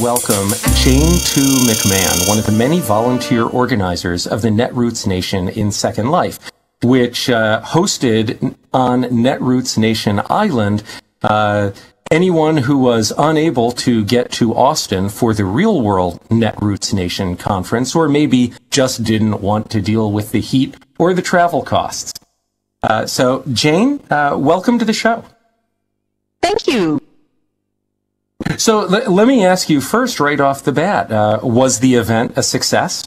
welcome Jane2 McMahon, one of the many volunteer organizers of the Netroots Nation in Second Life, which hosted on Netroots Nation Island anyone who was unable to get to Austin for the Real World Netroots Nation conference, or maybe just didn't want to deal with the heat or the travel costs. So, Jane, welcome to the show. Thank you. So let me ask you first, right off the bat, was the event a success?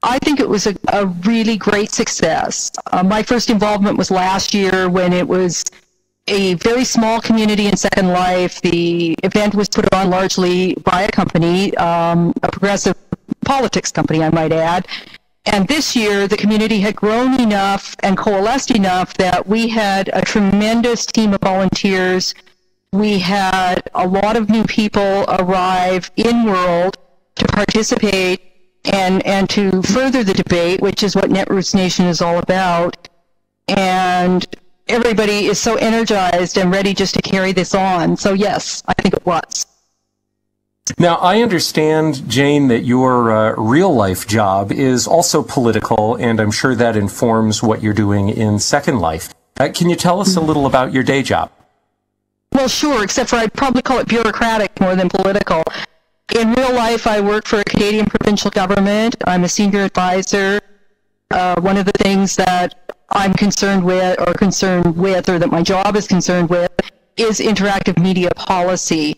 I think it was a really great success. My first involvement was last year when it was a very small community in Second Life. The event was put on largely by a company, a progressive politics company, I might add. And this year, the community had grown enough and coalesced enough that we had a tremendous team of volunteers. We had a lot of new people arrive in World to participate and to further the debate, which is what Netroots Nation is all about. And everybody is so energized and ready just to carry this on. So yes, I think it was. Now, I understand, Jane, that your real-life job is also political, and I'm sure that informs what you're doing in Second Life. Can you tell us a little about your day job? Well, sure, except for I'd probably call it bureaucratic more than political. In real life, I work for a Canadian provincial government. I'm a senior advisor. One of the things that I'm concerned with, or that my job is concerned with, is interactive media policy.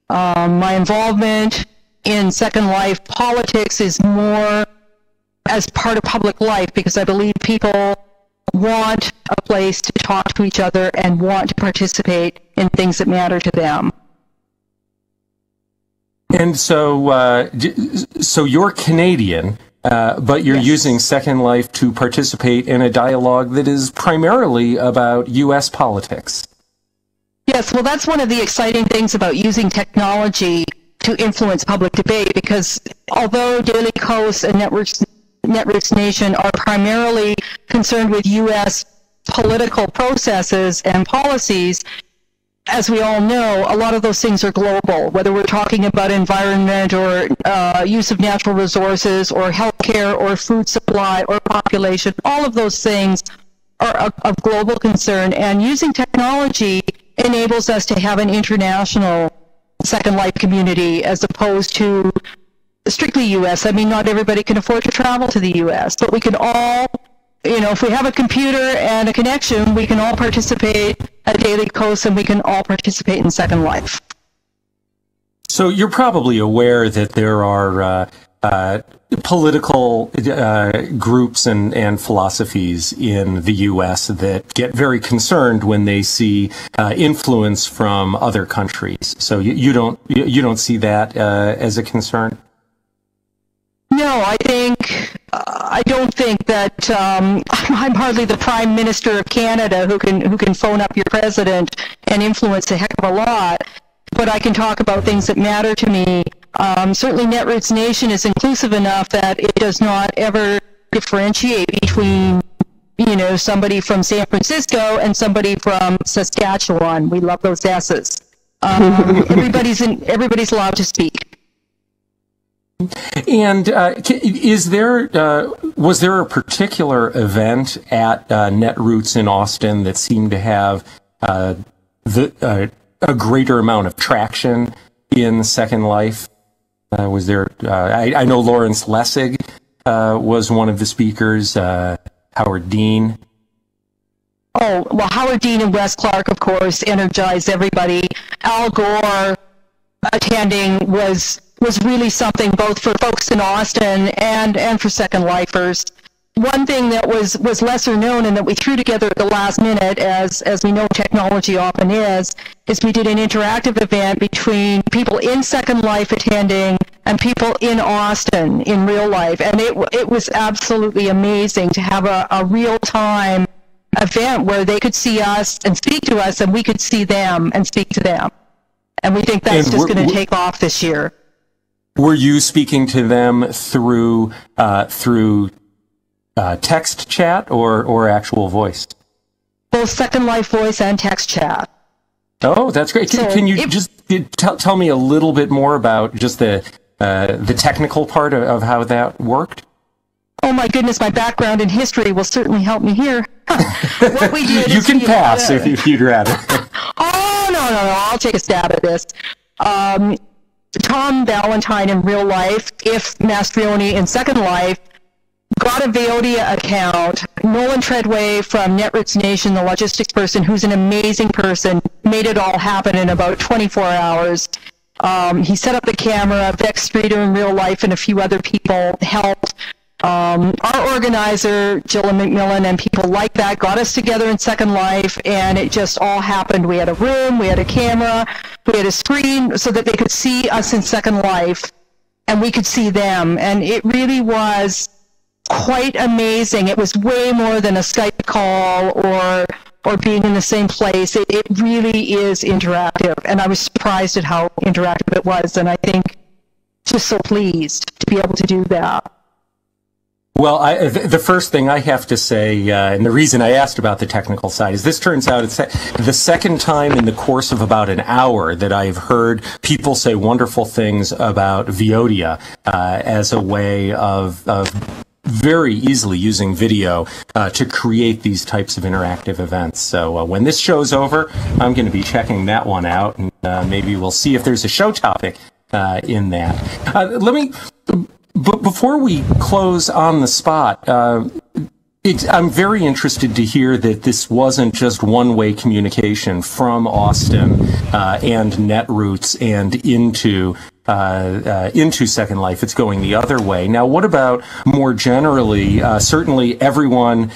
My involvement in Second Life politics is more as part of public life, because I believe people want a place to talk to each other and want to participate in things that matter to them. And so, so you're Canadian, but you're using Second Life to participate in a dialogue that is primarily about U.S. politics. Yes, well, that's one of the exciting things about using technology to influence public debate, because although Daily Kos and Netroots Nation are primarily concerned with U.S. political processes and policies, as we all know, a lot of those things are global, whether we're talking about environment or use of natural resources or healthcare or food supply or population. All of those things are of global concern, and using technology enables us to have an international Second Life community as opposed to strictly U.S. I mean, not everybody can afford to travel to the U.S., but we can all, you know, if we have a computer and a connection, we can all participate at Daily Kos, and we can all participate in Second Life. So you're probably aware that there are political groups and philosophies in the U.S. that get very concerned when they see influence from other countries. So you don't see that as a concern? No, I don't think that I'm hardly the Prime Minister of Canada who can phone up your president and influence a heck of a lot, but I can talk about things that matter to me. Certainly Netroots Nation is inclusive enough that it does not ever differentiate between, you know, somebody from San Francisco and somebody from Saskatchewan. We love those S's. Everybody's allowed to speak. And was there a particular event at Netroots in Austin that seemed to have a greater amount of traction in Second Life? Was there? I know Lawrence Lessig was one of the speakers. Howard Dean. Oh, well, Howard Dean and Wes Clark, of course, energized everybody. Al Gore attending was really something, both for folks in Austin and for Second Lifers. One thing that was lesser known and that we threw together at the last minute, as we know technology often is we did an interactive event between people in Second Life attending and people in Austin in real life. And it was absolutely amazing to have a real-time event where they could see us and speak to us, and we could see them and speak to them. And we think that's just going to take off this year. Were you speaking to them through text chat or actual voice? Both Second Life voice and text chat. Oh, that's great. Can you just tell me a little bit more about just the technical part of how that worked? Oh my goodness, my background in history will certainly help me here. What we did you can pass if you'd rather. Oh, no, I'll take a stab at this. Tom Valentine in real life, if Mastrioni in Second Life, got a Veolia account. Nolan Treadway from Netroots Nation, the logistics person, who's an amazing person, made it all happen in about 24 hours. He set up the camera. Vex Streeter in real life and a few other people helped. Our organizer, Jill McMillan, and people like that got us together in Second Life, and it just all happened. We had a room, we had a camera, we had a screen so that they could see us in Second Life, and we could see them. And it really was quite amazing. It was way more than a Skype call or being in the same place. It really is interactive, and I was surprised at how interactive it was, and I think just so pleased to be able to do that. Well, the first thing I have to say, and the reason I asked about the technical side, is this turns out it's the second time in the course of about an hour that I've heard people say wonderful things about Veolia as a way of very easily using video to create these types of interactive events. So when this show's over, I'm going to be checking that one out, and maybe we'll see if there's a show topic in that. But before we close on the spot, I'm very interested to hear that this wasn't just one-way communication from Austin and Netroots and into Second Life. It's going the other way. Now, what about more generally? Certainly, everyone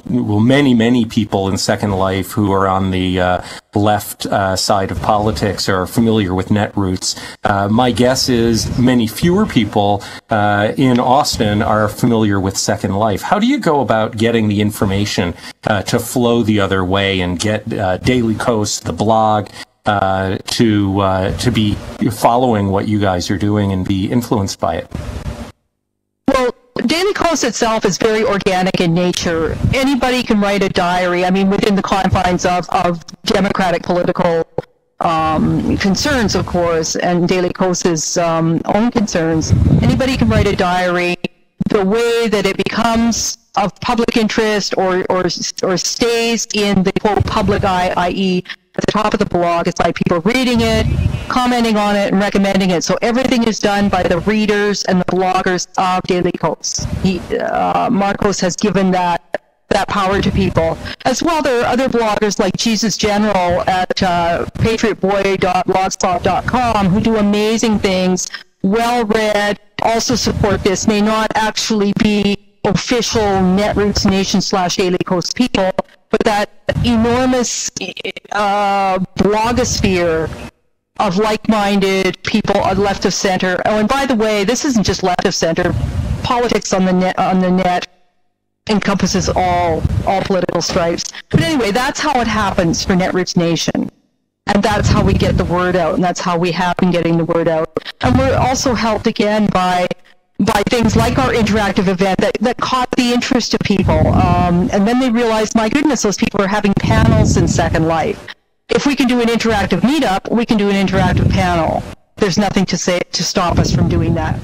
many people in Second Life who are on the left side of politics are familiar with Netroots. My guess is many fewer people in Austin are familiar with Second Life. How do you go about getting the information to flow the other way and get Daily Coast, the blog, to be following what you guys are doing and be influenced by it? Well, Daily Coast itself is very organic in nature. Anybody can write a diary, within the confines of democratic political concerns, of course, and Daily Coast's own concerns. Anybody can write a diary. The way that it becomes of public interest or stays in the, quote, public eye, i.e., at the top of the blog, it's by people reading it, commenting on it, and recommending it. So everything is done by the readers and the bloggers of Daily Coast. Marcos has given that power to people. As well, there are other bloggers like Jesus General at patriotboy.blogspot.com who do amazing things, well-read, also support this, may not actually be official Netroots Nation / Daily Coast people, but that enormous blogosphere of like-minded people left of center. Oh, and by the way, this isn't just left of center. Politics on the net encompasses all political stripes. But anyway, that's how it happens for Netroots Nation. And that's how we get the word out, and that's how we have been getting the word out. And we're also helped again by things like our interactive event that caught the interest of people. And then they realized, my goodness, those people are having panels in Second Life. If we can do an interactive meetup, we can do an interactive panel. There's nothing to stop us from doing that.